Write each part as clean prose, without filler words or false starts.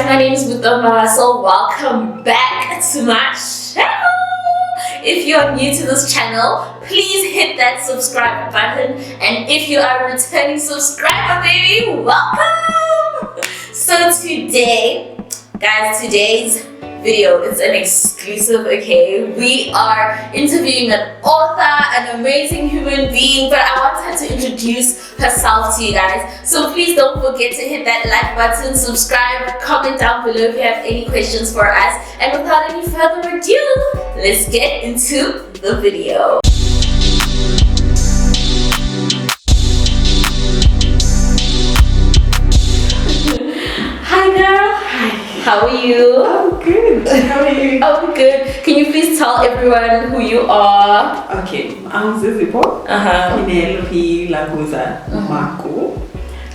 my name is Mutoma, so welcome back to my channel. If you're new to this channel, please hit that subscribe button, and if you are a returning subscriber, baby, welcome. So today, guys, today's video is an exclusive, okay? We are interviewing an author, an amazing human being, but I want her to introduce herself to you guys. So please don't forget to hit that like button, subscribe, comment down below if you have any questions for us. And without any further ado, let's get into the video. Hi girl. Hi. How are you? I'm good. How are you? I'm good. Can you please tell everyone who you are? Okay, I'm Zizipho. Languza-Maku.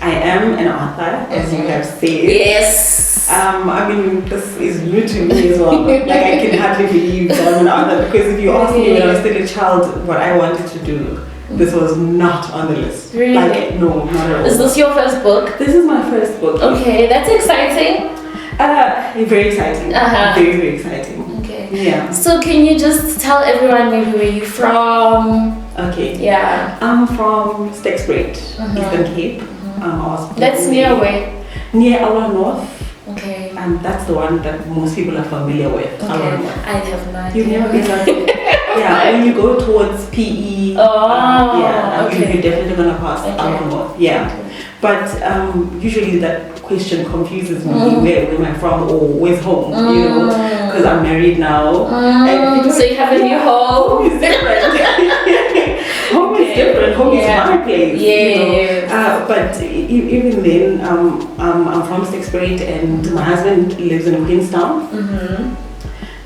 I am an author, as you have said. Yes. I mean, this is new to me as well. Like, I can hardly believe that I'm an author, because if you asked me when I was still a child what I wanted to do, this was not on the list. Really? Like, no, not at all. Is this your first book? This is my first book. Okay, that's exciting. Very exciting. Very, very exciting. Okay. Yeah. So can you just tell everyone maybe where you're from? Okay. Yeah. I'm from Stexbridge, Eastern Cape. That's near where? Near our North. Okay. And that's the one that most people are familiar with. Okay. I have no idea. You've never been there? Yeah, when you go towards PE, yeah, okay. you're definitely gonna pass our North. Yeah. Okay. But usually that question confuses me, where am I from or where's home, you know, because I'm married now. So you have a new home. Home is different. Home is different. Home is my place. Yeah. You know? But even then, I'm from Stexbridge, and my husband lives in Queenstown.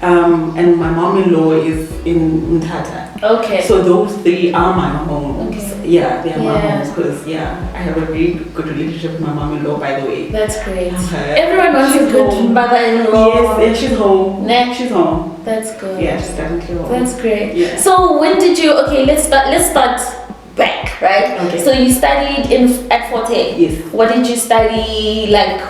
And my mom-in-law is in Mthatha. Okay. So those three are my homes. Okay. Yeah, they are my homes, because I have a very good relationship with my mom-in-law, by the way. That's great. Everyone wants a good mother-in-law. Yes, she's home. Nah. She's home. That's good. Yeah, she's definitely home. That's great. Yeah. So when did you? Okay, let's start back, right? Okay. So you studied at Forte. Yes. What did you study? Like,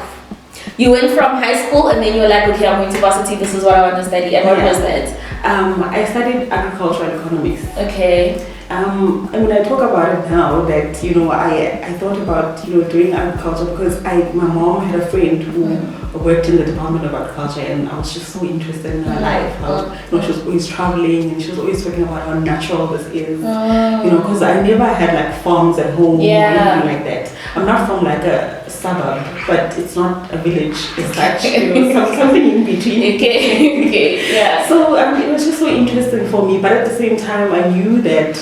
you went from high school and then you were like, okay, I'm going to varsity. This is what I want to study. And what was that? I studied agricultural economics. Okay. And when I talk about it now, that I thought about doing agriculture, because my mom had a friend who worked in the Department of Agriculture, and I was just so interested in her life. How she was always traveling, and she was always talking about how natural this is. Because I never had like farms at home or anything like that. I'm not from like a suburb, but it's not a village as such. Something in between. Okay. Yeah. So it was just so interesting for me, but at the same time, I knew that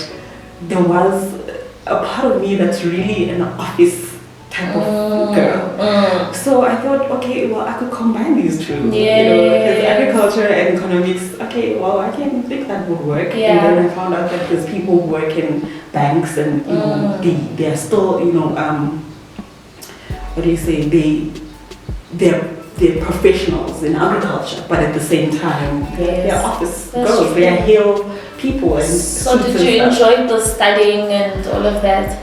there was a part of me that's really an office type of girl. So I thought, okay, well, I could combine these two. Because agriculture and economics, okay, well, I can think that would work. And then I found out that there's people who work in banks, and they are still, what do you say? They're professionals in agriculture, but at the same time, they're office girls. They are hill people. And so did you enjoy the studying and all of that?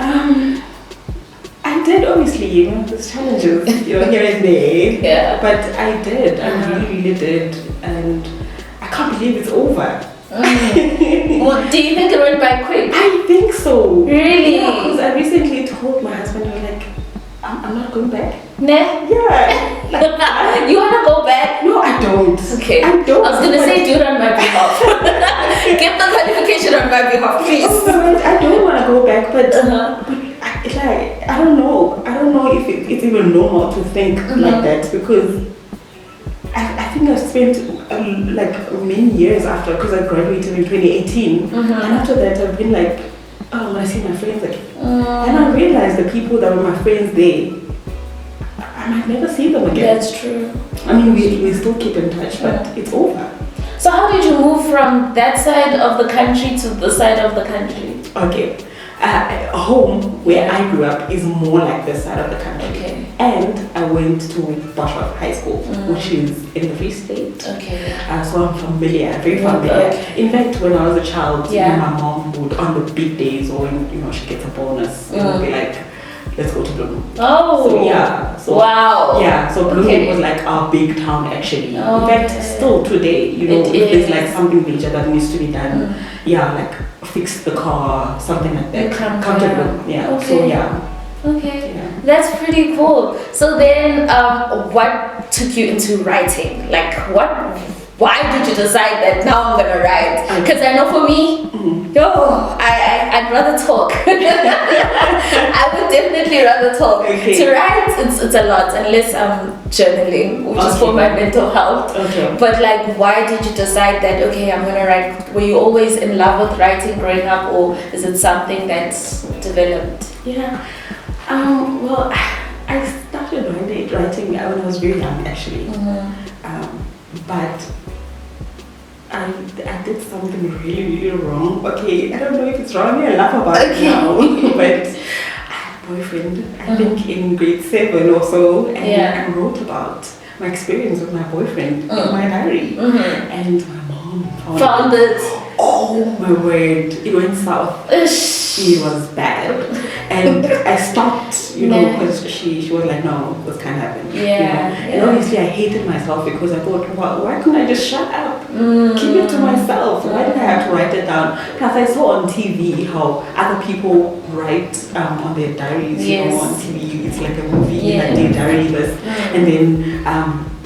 I did, obviously. There's challenges, here and there. Yeah. But I did. I really did, and I can't believe it's over. Well, do you think it went by quick? I think so. Really? Yeah, because I recently told my husband, I was like, I'm not going back. Nah. Yeah. You wanna go back? No, I don't. Okay. I don't. I was gonna say do it on my behalf. Give the qualification on my behalf, please. I don't wanna go back, but I don't know. I don't know if it's even normal to think like that, because I think I've spent like many years after, because I graduated in 2018, and after that I've been like, when I see my friends again, and I realized the people that were my friends there, I might never see them again. That's true. I mean, we still keep in touch, but it's over. So how did you move from that side of the country to the side of the country? Okay. Home, where I grew up, is more like this side of the country. Okay. And I went to Boshwa High School, which is in the Free State. Okay. So I'm familiar, very familiar. In fact, when I was a child, my mom would, on the big days, or when she gets a bonus, it would be like, let's go to Bloem. Oh. So yeah. So wow. Yeah. So Bloem Okay. was like our big town actually. Oh, In fact, okay. still today, you know, It if there's is. like something major that needs to be done, yeah, like fix the car, something like that. You come to down. Bloem. Yeah. Okay. So yeah. Okay. Yeah. That's pretty cool. So then, what took you into writing? Like, why did you decide that now I'm gonna write? Because I know for me, I'd rather talk. I would definitely rather talk. Okay. To write, it's a lot, unless I'm journaling, which is for my mental health. Okay. But like, why did you decide that, okay, I'm gonna write? Were you always in love with writing growing up, or is it something that's developed? Yeah. Well, I started writing when I was very young, actually. But I did something really, really wrong. Okay, I don't know if it's wrong. I laugh about it now. But I had a boyfriend, I think in grade 7 or so, and I wrote about my experience with my boyfriend in my diary. And my mom found it. Oh my word, it went south. It was bad. And I stopped, you know, because she was like, no, this can't happen. Yeah. You know? And obviously I hated myself because I thought, well, why couldn't I just shut up? Keep it to myself. Why did I have to write it down? Plus I saw on TV how other people write on their diaries, you know, on TV. It's like a movie, like their diary list. And then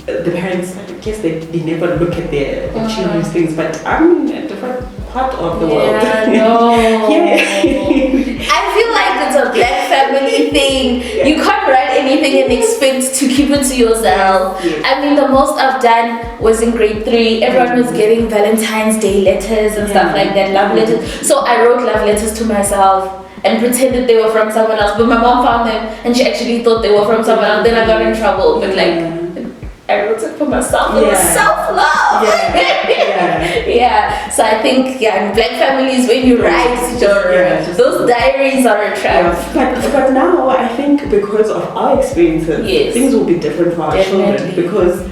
the parents, I guess they never look at their children's things, but I'm in a different part of the world. I feel like it's a black family thing. You can't write anything and expect to keep it to yourself. I mean, the most I've done was in grade 3. Everyone was getting Valentine's Day letters and stuff like that, love letters. So I wrote love letters to myself and pretended they were from someone else, but my mom found them and she actually thought they were from someone else. Then I got in trouble, but like, I wrote it for myself. It was self-love. So I think, in black families, when you write, those diaries are a trap. But now I think because of our experiences, things will be different for our children. Because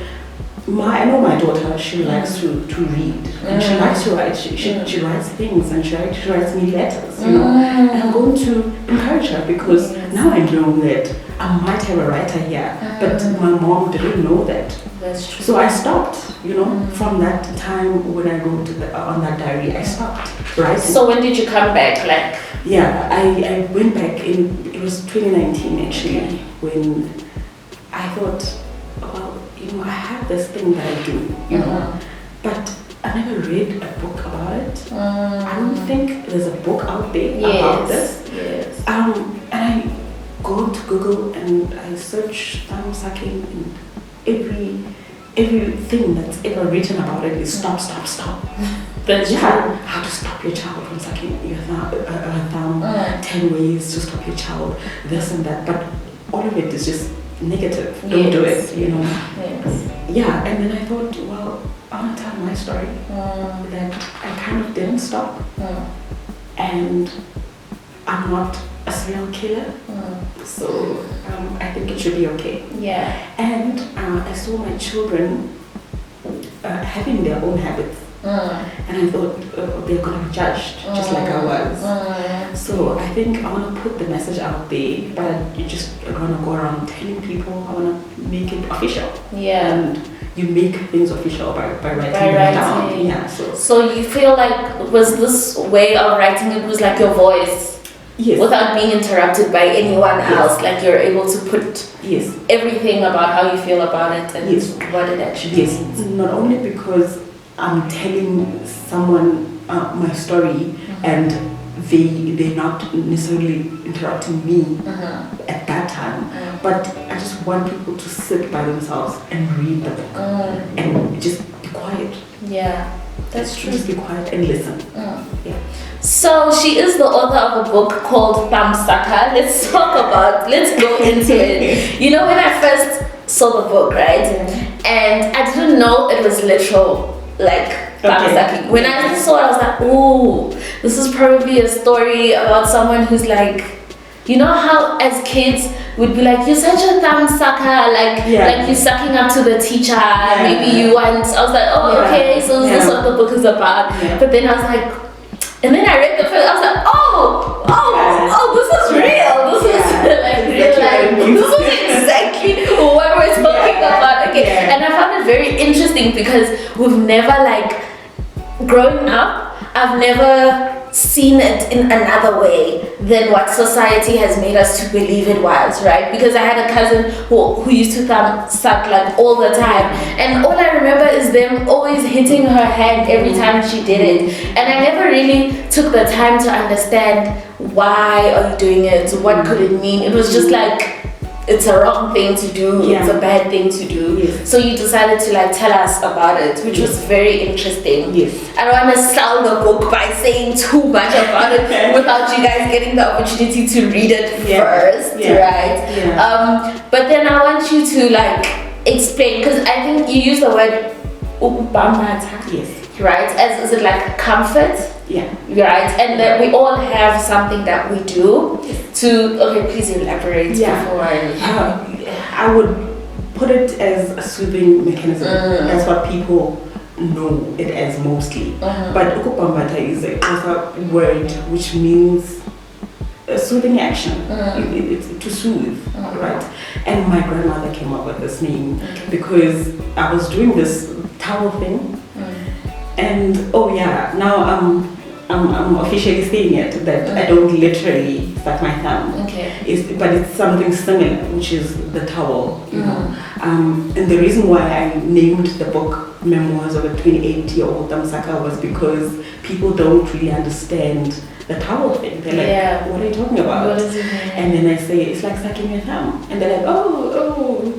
I know my daughter, she likes to read. And she likes to write. She writes things and she writes me letters, you know. And I'm going to encourage her because now I know that I might have a writer here, but my mom didn't know that. That's true. So I stopped, you know, from that time when I wrote on that diary, I stopped writing. So when did you come back? Like, I went back it was 2019 actually, when I thought, well, you know, I have this thing that I do, you know, but I never read a book about it. I don't think there's a book out there about this. And I go to Google and I search thumb sucking, and everything that's ever written about it is stop. That's how to stop your child from sucking your thumb, 10 ways to stop your child, this and that, but all of it is just negative. Don't do it, you know. And then I thought, well, I want to tell my story, that I kind of didn't stop, and I'm not a serial killer, so I think it should be okay. And I saw my children having their own habits, and I thought they're going to be judged just like I was. So I think I want to put the message out there, but you just going to go around telling people. I want to make it official. And you make things official by writing it down. So you feel like, was this way of writing it was like your voice? Without being interrupted by anyone else, like you're able to put everything about how you feel about it and what it actually means. Not only because I'm telling someone my story and they're not necessarily interrupting me at that time, but I just want people to sit by themselves and read the book and just be quiet. That's true. Just be quiet and listen. So she is the author of a book called Thumbsucker. Let's go into it. You know, when I first saw the book, right? And I didn't know it was literal, like thumbsucking. When I saw it, I was like, ooh, this is probably a story about someone who's like, you know how as kids would be like, you're such a thumb sucker, like you're sucking up to the teacher, maybe you want. I was like, oh, okay, so this is what the book is about. But then I was like, and then I read the first, I was like, oh, this is real. This is like, like, this is exactly what we're talking about. Okay, and I found it very interesting because we've never like, growing up, I've never seen it in another way than what society has made us to believe it was, right? Because I had a cousin who used to suck like all the time, and all I remember is them always hitting her hand every time she did it, and I never really took the time to understand why are you doing it, what could it mean. It was just like, it's a wrong thing to do, it's a bad thing to do. So you decided to like tell us about it, which was very interesting. I don't want to sell the book by saying too much about it without you guys getting the opportunity to read it first, right? But then I want you to like explain, because I think you use the word right? As is it like comfort? Right, and that we all have something that we do to. Okay, please elaborate before I would put it as a soothing mechanism. That's what people know it as mostly. But ukubambata is a word which means a soothing action. It's to soothe, right? And my grandmother came up with this name because I was doing this towel thing, and now I'm officially saying it that I don't literally suck my thumb. But it's something similar, which is the towel, you know. And the reason why I named the book Memoirs of a 28-year-old Damsaka was because people don't really understand the towel thing. They're like, what are you talking about? What does it mean? And then I say, it's like sucking your thumb. And they're like,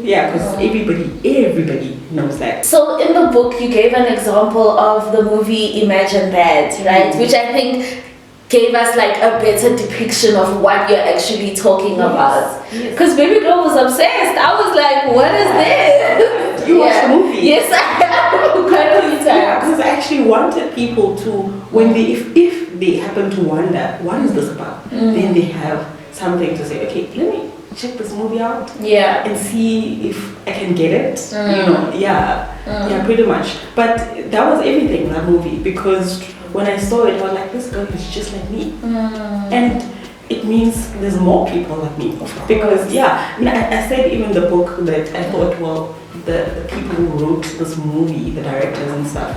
because everybody knows that. So in the book, you gave an example of the movie Imagine That, right? Which I think gave us like a better depiction of what you're actually talking about. Because Baby Girl was obsessed. I was like, what is this? You watched the movie? Yes, I have. Quite a few times. Because I actually wanted people to, when they, if they happen to wonder, what is this about? Then they have something to say, okay, let me check this movie out and see if I can get it. You know, pretty much. But that was everything, that movie, because when I saw it, I was like, this girl is just like me. And it means there's more people like me. Because I said even in the book that I thought, well, the people who wrote this movie, the directors and stuff,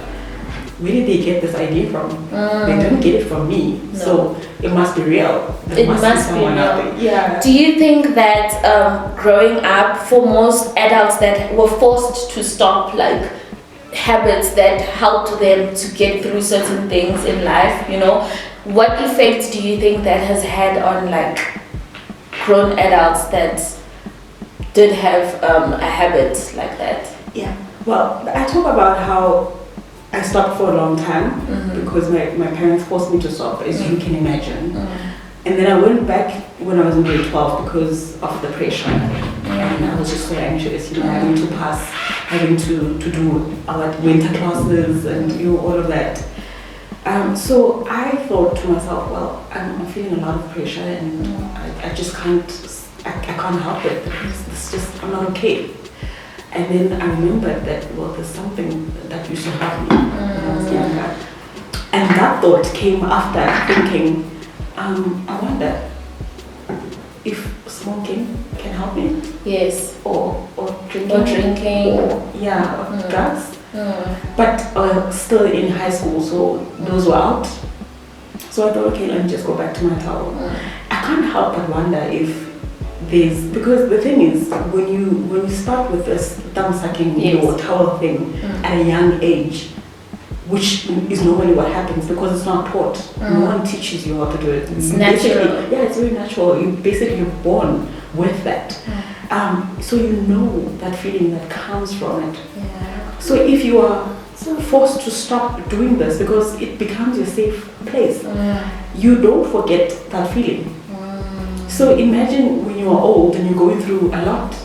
where did they get this idea from? They didn't get it from me. No. So it must be real. It must be real. Yeah. Do you think that growing up, for most adults that were forced to stop like habits that helped them to get through certain things in life, you know, what effect do you think that has had on like grown adults that did have a habit like that? Yeah. Well, I talk about how I stopped for a long time because my parents forced me to stop, as you can imagine. And then I went back when I was in grade 12 because of the pressure. And I was just so anxious, you know, having to pass, having to do our winter classes and, you know, all of that. So I thought to myself, well, I'm feeling a lot of pressure and I just can't, I can't help it. It's just, I'm not okay. And then I remembered that, well, there's something that used to help me when I was younger. And that thought came after thinking, I wonder if smoking can help me. Yes. Or drinking. Or drinking. Or drugs. But still in high school, so those were out. So I thought, okay, let me just go back to my towel. I can't help but wonder if because the thing is, when you start with this thumb sucking or towel thing at a young age, which is normally what happens because it's not taught. No one teaches you how to do it. It's natural. Yeah, it's very natural. You're born with that. So you know that feeling that comes from it. So if you are forced to stop doing this because it becomes your safe place, you don't forget that feeling. So imagine when you are old and you're going through a lot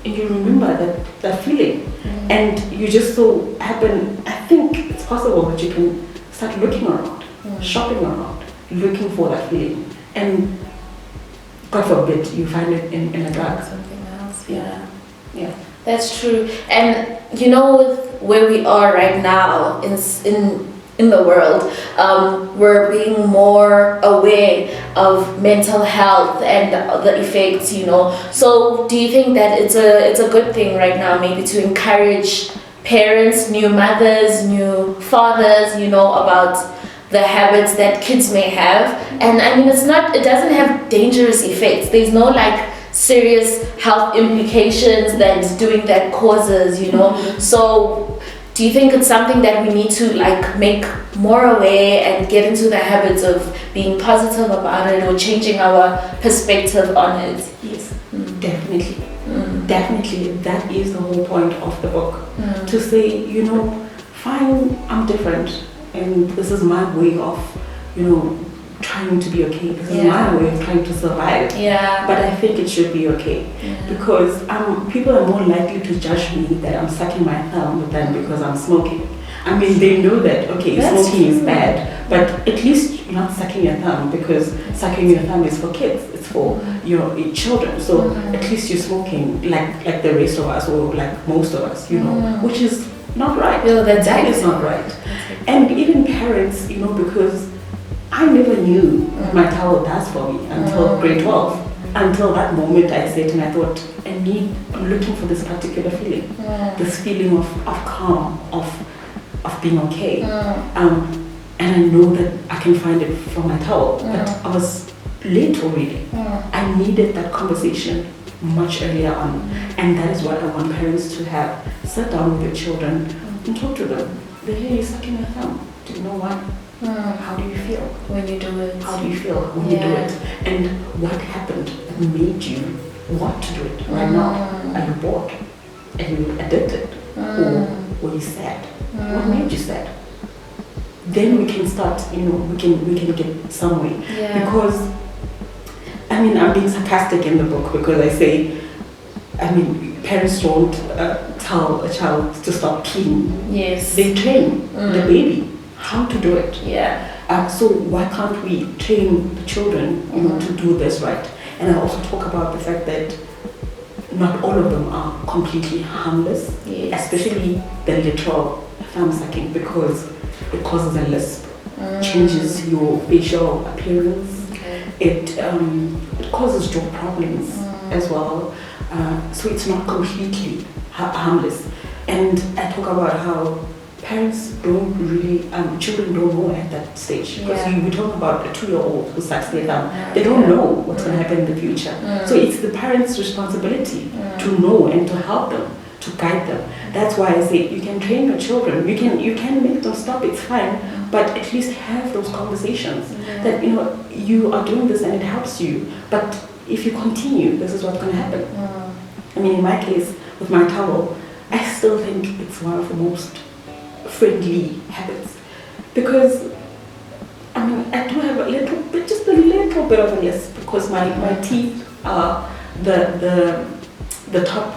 and you remember that feeling and you just so happen, I think it's possible that you can start looking around, shopping around, looking for that feeling. And God forbid you find it in a drug. Something else, yeah. That's true. And you know, with where we are right now in in the world, we're being more aware of mental health and the effects, you know. So do you think that it's a good thing right now, maybe to encourage parents, new mothers, new fathers, you know, about the habits that kids may have? And I mean, it doesn't have dangerous effects. There's no like serious health implications that doing that causes, you know. So do you think it's something that we need to like make more aware and get into the habits of being positive about it or changing our perspective on it? Yes, definitely. Definitely, that is the whole point of the book. To say, you know, fine, I'm different, and this is my way of, you know, trying to be okay. This is my way of trying to survive. Yeah. But I think it should be okay because people are more likely to judge me that I'm sucking my thumb than because I'm smoking. I mean, they know that, okay, That's smoking is true. bad, but at least you're not sucking your thumb because sucking your thumb is for kids, it's for your children. So at least you're smoking like the rest of us or like most of us, you know, which is not right. No, that is not right. And even parents, you know, because I never knew what my towel does for me until grade 12. Until that moment I sat and I thought, I'm looking for this particular feeling. This feeling of calm, of being okay. And I know that I can find it from my towel. But I was late already. I needed that conversation much earlier on. And that is what I want parents to have. Sit down with your children and talk to them. They hear you sucking your thumb. Do you know why? How do you feel when you do it? How do you feel when you do it? And what happened that made you want to do it right now? Are you bored? Are you addicted? Or were you sad? What made you sad? Then we can start, you know, we can get somewhere. Because, I mean, I'm being sarcastic in the book because I say, I mean, parents don't tell a child to stop peeing. Yes. They train the baby how to do it. So why can't we train the children, you know, to do this right? And I also talk about the fact that not all of them are completely harmless, especially the literal thumb sucking, because it causes a lisp, changes your facial appearance, it causes jaw problems as well. So it's not completely harmless. And I talk about how parents don't really, children don't know at that stage. Because we talk about a 2-year-old who sucks their thumb. They don't know what's going to happen in the future. So it's the parents' responsibility to know and to help them, to guide them. That's why I say you can train your children. You can make them stop, it's fine. But at least have those conversations that, you know, you are doing this and it helps you. But if you continue, this is what's going to happen. I mean, in my case, with my towel, I still think it's one of the most friendly habits, because I mean I do have a little bit, just a little bit of a lisp, because my teeth are the top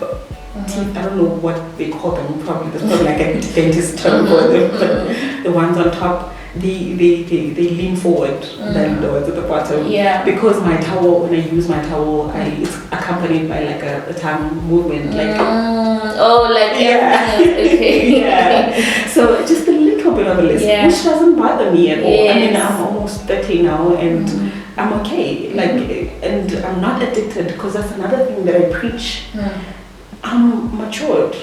teeth. I don't know what they call them. Probably there's probably like a dentist term for them, but the ones on top, they lean forward than the ones at the bottom. Because my towel, when I use my towel, it's accompanied by like a tongue movement, like. Okay. So just a little bit of a lisp, which doesn't bother me at all. I mean, I'm almost 30 now, and I'm okay. Like, and I'm not addicted, because that's another thing that I preach. I'm matured.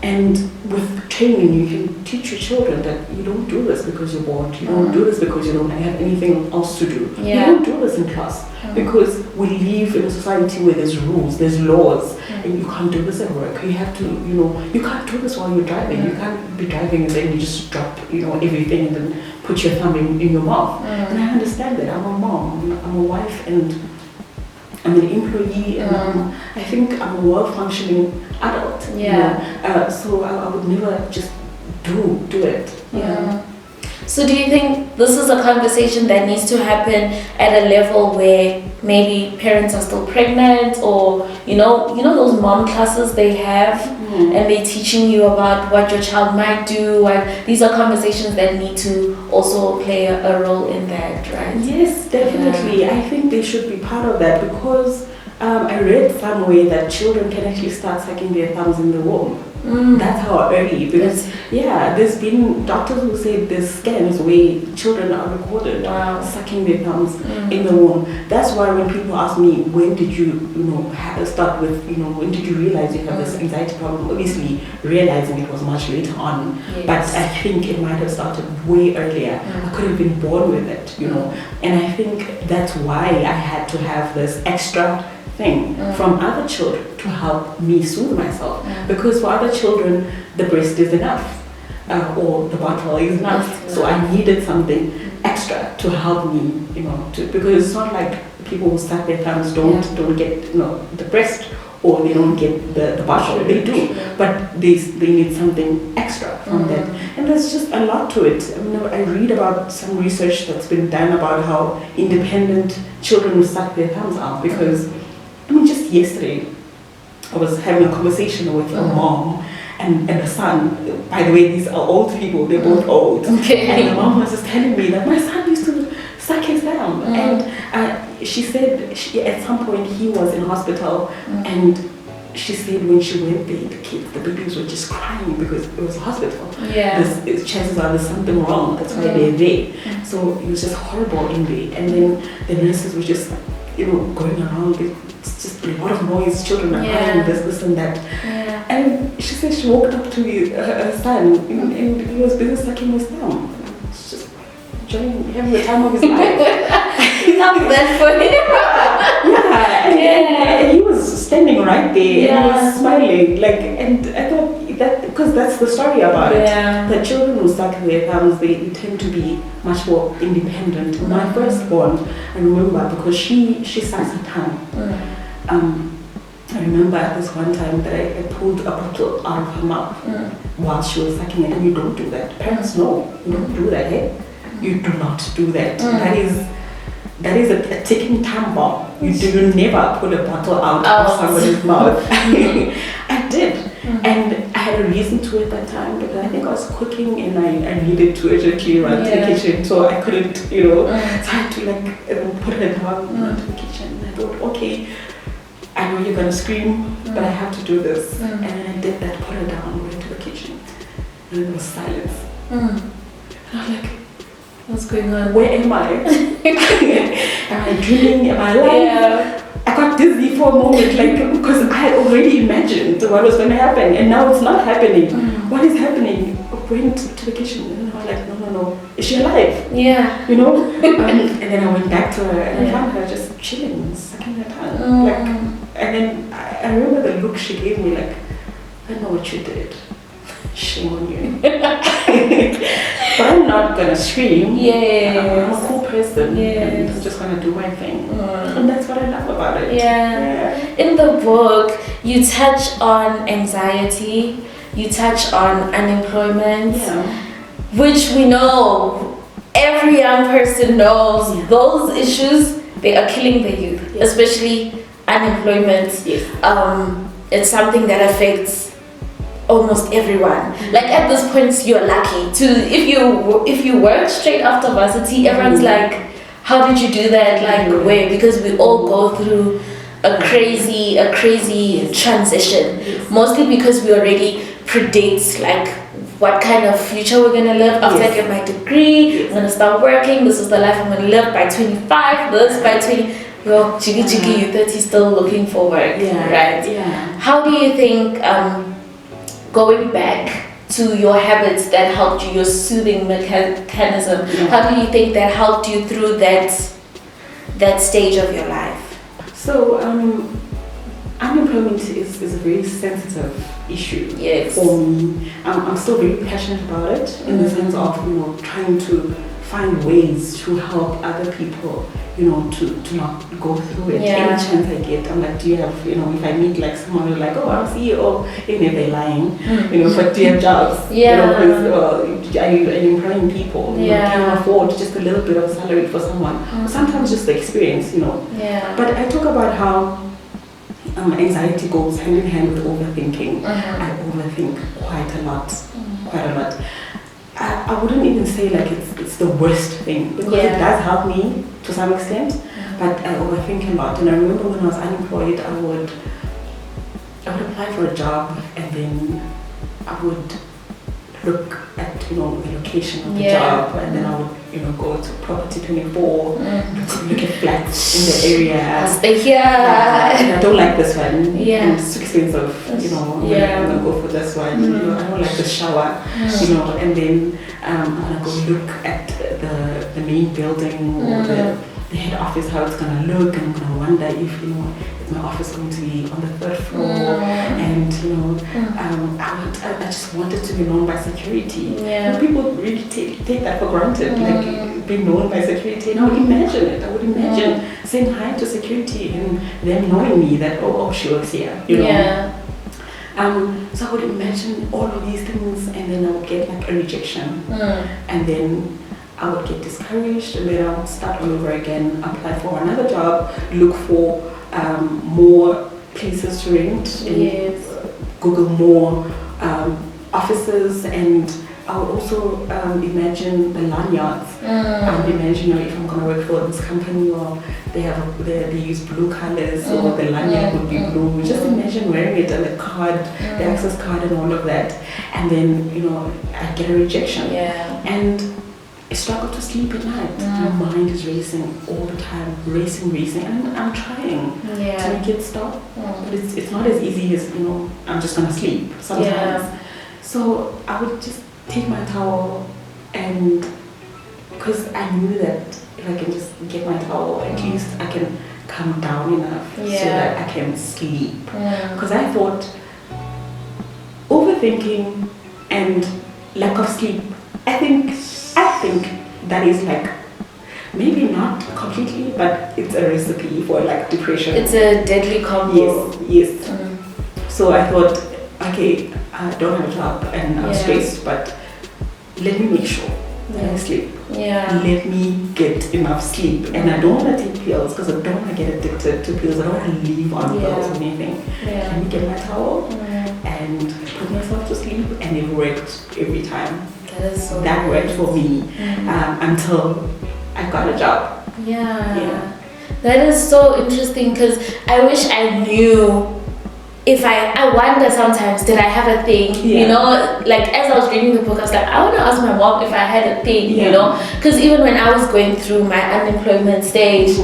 And with training, you can teach your children that you don't do this because you're bored. You don't do this because you don't have anything else to do. You don't do this in class, because we live in a society where there's rules, there's laws, and you can't do this at work. You have to, you know, you can't do this while you're driving. You can't be driving and then you just drop, you know, everything and then put your thumb in your mouth. And I understand that. I'm a mom, I'm a wife, and I'm an employee, and I think I'm a well-functioning adult. You know? So I would never just do it. So do you think this is a conversation that needs to happen at a level where maybe parents are still pregnant, or you know those mom classes they have, and they're teaching you about what your child might do? These are conversations that need to also play a role in that, right? Yes, definitely. I think they should be part of that, because I read somewhere that children can actually start sucking their thumbs in the womb. That's how early. Because there's been doctors who say there's scans where children are recorded sucking their thumbs in the womb. That's why when people ask me, when did you start with, when did you realize you have this anxiety problem? Obviously, realizing it was much later on. Yes. But I think it might have started way earlier. I could have been born with it, And I think that's why I had to have this extra thing from other children to help me soothe myself. Because for other children, the breast is enough, or the bottle is enough. So I needed something extra to help me, because it's not like people who suck their thumbs don't get the breast, or they don't get the bottle. They do, but they need something extra from that. And there's just a lot to it. I read about some research that's been done about how independent children who suck their thumbs are, because just yesterday, I was having a conversation with a mom and a son. By the way, these are old people, they're both old. Okay. And the mom was just telling me that my son used to suck his thumb. And she said at some point he was in hospital, and she said when she went there, the babies were just crying because it was a hospital. Chances are there's something wrong, that's why they're there. So it was just horrible in there. And then the nurses were just going around. It's just a lot of noise, children are crying, this and that. And she said she walked up to her son and he was busy sucking his thumb. It's just having the time of his life. Not bad for him. And he was standing right there and he was smiling. And I thought that, because that's the story about it. The children who suck their thumbs, they tend to be much more independent. My firstborn, I remember, because she sucks her tongue. I remember at this one time that I pulled a bottle out of her mouth while she was sucking it, and you don't do that. Parents know, you don't do that, You do not do that. That is a ticking time bomb. You never pull a bottle out of somebody's mouth. I did. And I had a reason to at that time, because I think I was cooking and I needed to urgently run to the kitchen, so I couldn't, so I had to put her down to the kitchen. And I thought, okay, I know you're gonna scream, but I have to do this. And then I did that, put her down, went to the kitchen, and there was silence. And I was like, what's going on? Where am I? Am I dreaming? Am I alive? I got dizzy for a moment, because I had already imagined what was going to happen, and now it's not happening. What is happening? I went to the kitchen, and I was like, no, is she alive? And then I went back to her, and I found her just chilling, sucking her tongue. And then I remember the look she gave me, I know what you did. Shame on you. But I'm not gonna scream. I'm a cool person. And I'm just gonna do my thing. And that's what I love about it. In the book, you touch on anxiety, you touch on unemployment, which we know every young person knows those issues, they are killing the youth, especially unemployment. It's something that affects almost everyone. At this point, you're lucky to if you work straight after varsity, everyone's like, how did you do that? Where? Because we all go through a crazy transition. Mostly because we already predict what kind of future we're gonna live after I get my degree. I'm gonna start working. This is the life I'm gonna live by 25. This by 20. Well, you're 30, still looking for work, right? How do you think? Going back to your habits that helped you, your soothing mechanism, how do you think that helped you through that stage of your life? So, unemployment is a very sensitive issue for me. I'm still very passionate about it, in the sense of trying to find ways to help other people, to not go through it. Any chance I get, I'm like, do you have, if I meet someone who's like, oh, I'm CEO, even if they're lying, but do you have jobs? Are you employing people? Can you afford just a little bit of salary for someone? Sometimes just the experience, But I talk about how anxiety goes hand in hand with overthinking. I overthink quite a lot. I wouldn't even say it's the worst thing, because it does help me to some extent, but I overthink a lot. And I remember when I was unemployed, I would apply for a job, and then I would look at, the location of the job, and then I would, go to Property 24, look at flats in the area. Stay here. And I don't like this one. Yeah. And it's too expensive, I'm gonna go for this one. I don't like the shower, and then I'm gonna go look at the main building or the head office, how it's gonna look, and I'm gonna wonder if is my office going to be on the 3rd floor, and I just wanted to be known by security. People really take that for granted, like being known by security, and I would imagine it. I would imagine saying hi to security and them knowing me that she works here, So I would imagine all of these things, and then I would get like a rejection, and then I would get discouraged, and then I would start all over again, apply for another job, look for more places to rent, and Google more offices, and I would also imagine the lanyards. I would imagine if I'm going to work for this company, or they use blue colors, or the lanyard would be blue. Just imagine wearing it, and the card, the access card, and all of that, and then I get a rejection, and I struggle to sleep at night. My mind is racing all the time, racing, and I'm trying to make it stop, but it's not as easy as I'm just gonna sleep sometimes. So I would just take my towel, and because I knew that if I can just get my towel, at least I can calm down enough so that I can sleep. Because I thought overthinking and lack of sleep, I think that is like, maybe not completely, but it's a recipe for like depression. It's a deadly combo. Yes. So I thought, okay, I don't have a job and I'm stressed, but let me make sure that I sleep. Let me get enough sleep. And I don't want to take pills because I don't want to get addicted to pills. I don't want to live on pills or anything. Let me get my towel and put myself to sleep, and it worked every time. That worked for me until I got a job. That is so interesting, because I wish I knew. If I wonder sometimes, did I have a thing? Like as I was reading the book, I was like, I want to ask my mom if I had a thing, because even when I was going through my unemployment stage,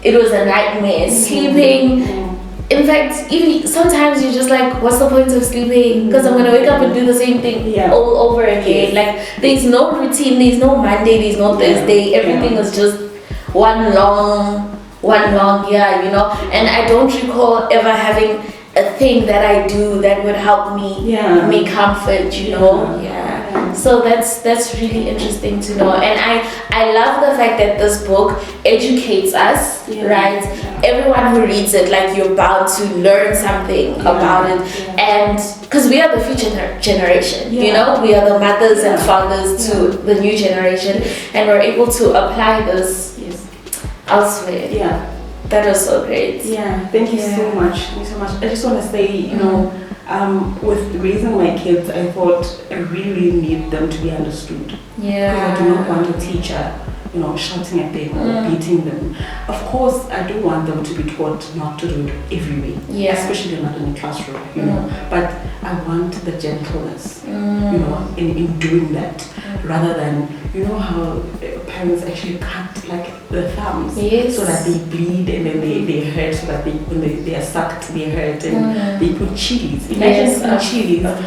it was a nightmare. Sleeping. In fact, even sometimes you're just like, what's the point of sleeping? Because I'm gonna wake up and do the same thing all over again. Like there's no routine, there's no Monday, there's no Thursday. Everything is just one long year, And I don't recall ever having a thing that I do that would help me make comfort, So that's really interesting to know, and I love the fact that this book educates us, right? Everyone who reads it, like you're bound to learn something about it, and because we are the future generation, we are the mothers and fathers to the new generation, and we're able to apply this elsewhere. That was so great. Thank you so much. Thank you so much. I just want to say, with raising my kids, I thought I really need them to be understood. Because I do not want a teacher, shouting at them or beating them. Of course, I do want them to be taught not to do it every way, especially not in the classroom, But I want the gentleness, in doing that, rather than, how parents actually cut like the thumbs so that they bleed, and then they hurt, so that when they are sucked, they hurt, and they put chilies. Imagine putting chilies on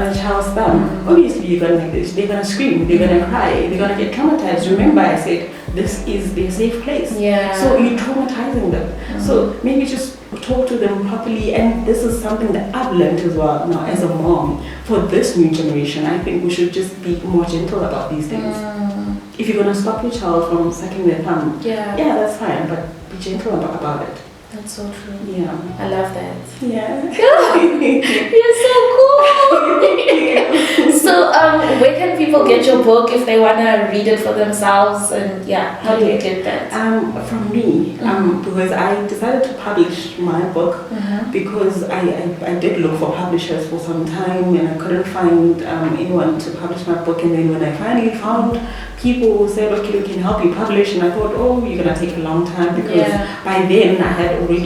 a child's thumb. Obviously, you're gonna like this. They're gonna scream. They're gonna cry. They're gonna get traumatized. Remember, I said this is their safe place. So you're traumatizing them. So maybe just talk to them properly, and this is something that I've learned as well now as a mom. For this new generation, I think we should just be more gentle about these things. If you're going to stop your child from sucking their thumb, that's fine, but be gentle about it. That's so true. I love that. You're so cool. So where can people get your book if they want to read it for themselves, and how do you get that? From me, because I decided to publish my book because I did look for publishers for some time, and I couldn't find anyone to publish my book, and then when I finally found people who said, okay, we can help you publish, and I thought, oh, you're going to take a long time, because by then I had already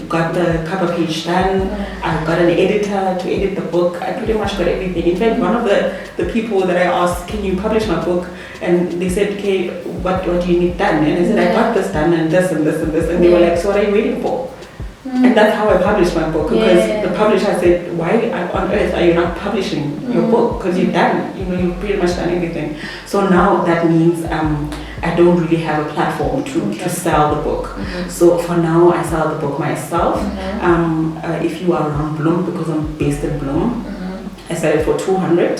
got the cover page done. I got an editor to edit the book. I pretty much got everything. In fact, one of the people that I asked, can you publish my book? And they said, okay, what do you need done? And I said, I got this done and this and this and this. And they were like, so what are you waiting for? And that's how I published my book, because the publisher said, why on earth are you not publishing your book? Because you've done, you've pretty much done everything. So now that means I don't really have a platform to sell the book. So for now, I sell the book myself. If you are around Bloem, because I'm based in Bloem, I sell it for 200.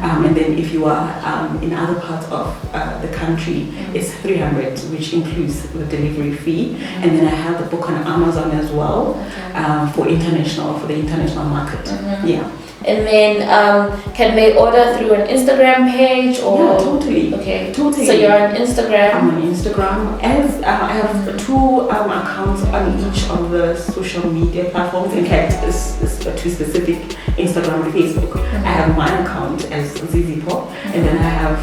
And then if you are in other parts of the country, it's 300, which includes the delivery fee. And then I have the book on Amazon as well for the international market. Yeah. And then can they order through an Instagram page or? Yeah, totally. Okay. Totally. So you're on Instagram? I'm on Instagram. As I have 2 accounts on each of the social media platforms. In fact, it's 2 specific, Instagram and Facebook. I have my account as Zizipho, and then I have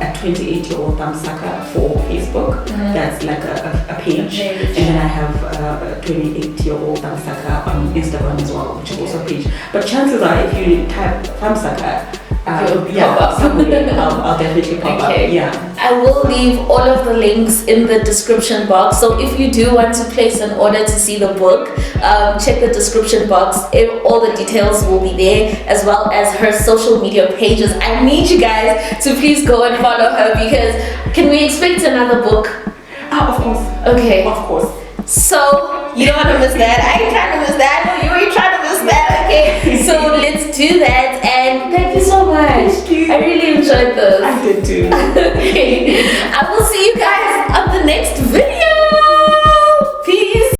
a 28-year-old Damsaka for Facebook. That's like a page. And then I have a 28-year-old Damsaka on Instagram as well, which is also a page. But chances are, if you type Damsaka, I'll definitely pop up. Yeah. I will leave all of the links in the description box. So if you do want to place an order to see the book, check the description box. All the details will be there, as well as her social media pages. I need you guys to please go and follow her, because can we expect another book? Of course. Okay. Of course. So you don't want to miss that. I ain't trying to miss that. No, you ain't trying to miss that. Okay. So let's do that. And thank you so much. Thank you. I really enjoyed this. I did too. Okay. I will see you guys on the next video.